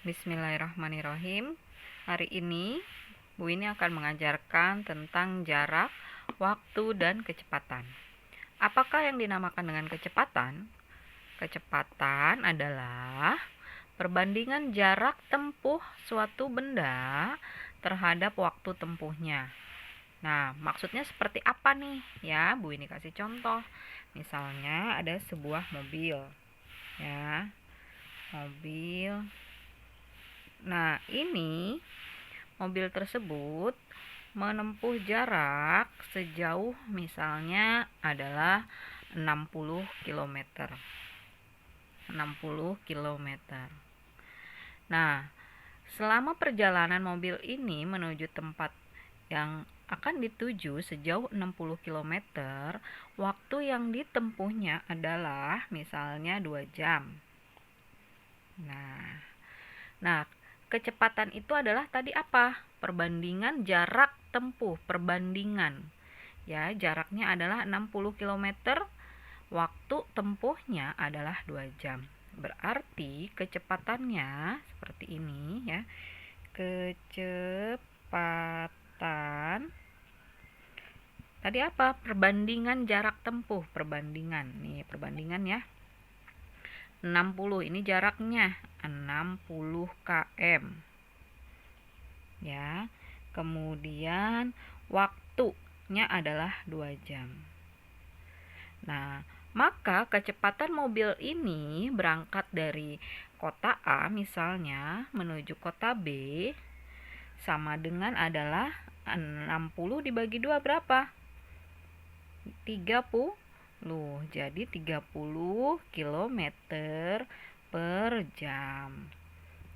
Bismillahirrahmanirrahim. Hari ini Bu ini akan mengajarkan tentang jarak, waktu, dan kecepatan. Apakah yang dinamakan dengan kecepatan? Kecepatan adalah perbandingan jarak tempuh suatu benda terhadap waktu tempuhnya. Nah, maksudnya seperti apa nih? Ya, Bu ini kasih contoh. Misalnya ada sebuah mobil. Ya, mobil. Nah, ini mobil tersebut menempuh jarak sejauh misalnya adalah 60 km. 60 km. Nah, selama perjalanan mobil ini menuju tempat yang akan dituju sejauh 60 km, waktu yang ditempuhnya adalah misalnya 2 jam. Nah, kecepatan itu adalah tadi apa? Perbandingan jarak tempuh, perbandingan. Ya, jaraknya adalah 60 km, waktu tempuhnya adalah 2 jam. Berarti kecepatannya seperti ini ya. Kecepatan tadi apa? Perbandingan jarak tempuh, perbandingan. Nih, perbandingan ya. 60 ini jaraknya 60 km ya. Kemudian waktunya adalah 2 jam. Nah, maka kecepatan mobil ini berangkat dari kota A misalnya menuju kota B sama dengan adalah 60 dibagi 2 berapa? 30. Jadi 30 km per jam.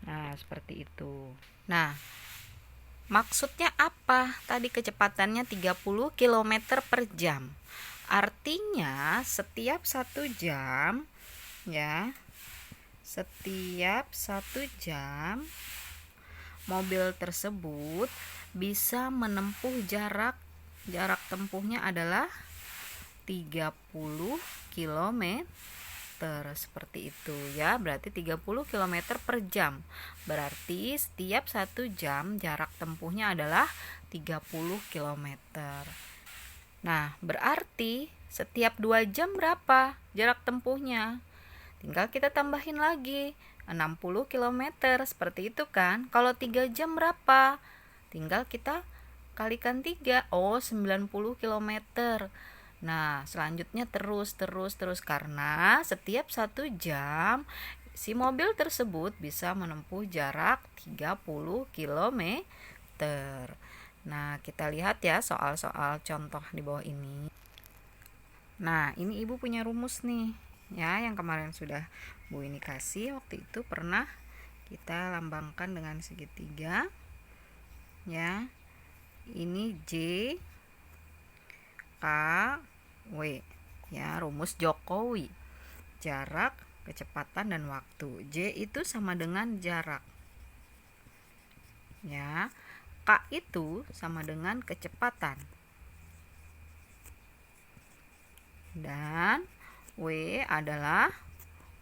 Nah, seperti itu. Nah, maksudnya apa? Tadi kecepatannya 30 km per jam. Artinya setiap 1 jam ya, setiap 1 jam mobil tersebut bisa menempuh jarak tempuhnya adalah 30 km seperti itu ya. Berarti 30 km per jam. Berarti setiap 1 jam jarak tempuhnya adalah 30 km. Nah, berarti setiap 2 jam berapa jarak tempuhnya? Tinggal kita tambahin lagi 60 km seperti itu kan. Kalau 3 jam berapa? Tinggal kita kalikan 3. 90 km. Nah, selanjutnya terus karena setiap 1 jam si mobil tersebut bisa menempuh jarak 30 km. Nah, kita lihat ya soal-soal contoh di bawah ini. Nah, ini Ibu punya rumus nih ya, yang kemarin sudah Bu ini kasih. Waktu itu pernah kita lambangkan dengan segitiga ya. Ini J K W ya, rumus Jokowi. Jarak, kecepatan, dan waktu. J itu sama dengan jarak ya. K itu sama dengan kecepatan. Dan W adalah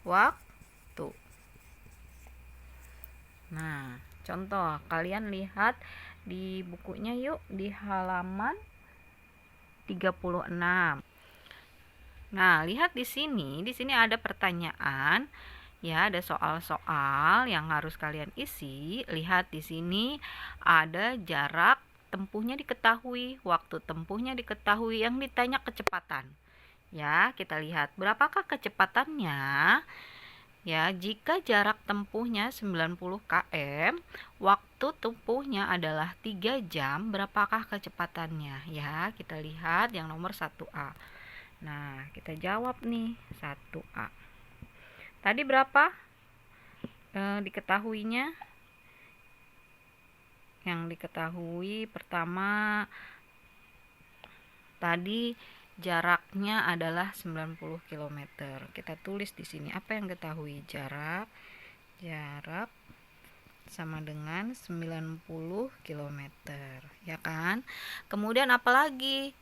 waktu. Nah, contoh kalian lihat di bukunya yuk, di halaman 36. Nah, lihat di sini ada pertanyaan ya, ada soal-soal yang harus kalian isi. Lihat di sini ada jarak tempuhnya diketahui, waktu tempuhnya diketahui, yang ditanya kecepatan. Ya, kita lihat berapakah kecepatannya? Ya, jika jarak tempuhnya 90 km, waktu tempuhnya adalah 3 jam, berapakah kecepatannya? Ya, kita lihat yang nomor 1A. Nah, kita jawab nih 1A. Tadi berapa diketahuinya? Yang diketahui pertama tadi jaraknya adalah 90 km. Kita tulis di sini apa yang diketahui. Jarak sama dengan 90 km, ya kan? Kemudian apalagi?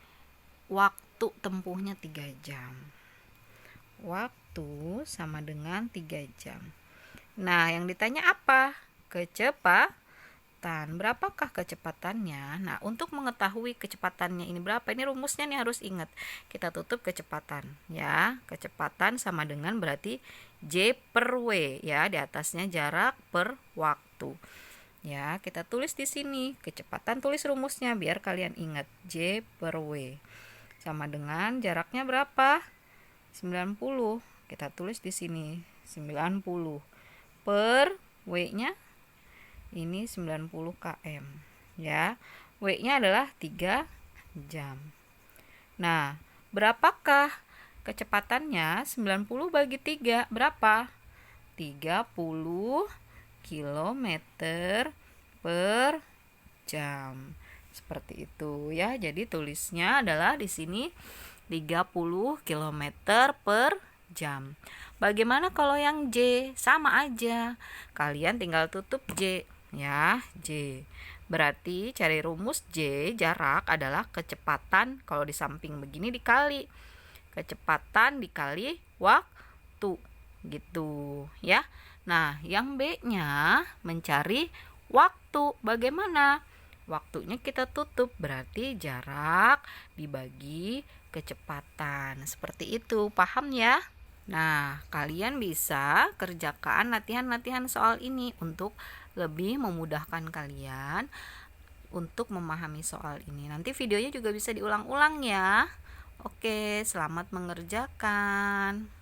Waktu tempuhnya 3 jam. Waktu sama dengan 3 jam. Nah, yang ditanya apa? kecepatan. Berapakah kecepatannya? Nah, untuk mengetahui kecepatannya ini berapa, ini rumusnya nih harus ingat. Kita tutup kecepatan, ya. Kecepatan sama dengan berarti J per W, ya. Di atasnya jarak per waktu. Ya, kita tulis di sini kecepatan, tulis rumusnya biar kalian ingat. J per W sama dengan jaraknya berapa? 90. Kita tulis di sini 90 per W-nya ini 90 km, ya. W-nya adalah 3 jam. Nah, berapakah kecepatannya? 90 bagi 3 berapa? 30 kilometer per jam. Seperti itu, ya. Jadi tulisnya adalah di sini 30 kilometer per jam. Bagaimana kalau yang J? Sama aja. Kalian tinggal tutup J, ya. J. Berarti cari rumus J, jarak adalah kecepatan kalau di samping begini dikali kecepatan dikali waktu, gitu, ya. Nah, yang B-nya mencari waktu. Bagaimana? Waktunya kita tutup, berarti jarak dibagi kecepatan. Seperti itu, paham ya? Nah, kalian bisa kerjakan latihan-latihan soal ini untuk lebih memudahkan kalian untuk memahami soal ini. Nanti videonya juga bisa diulang-ulang ya. Oke, selamat mengerjakan.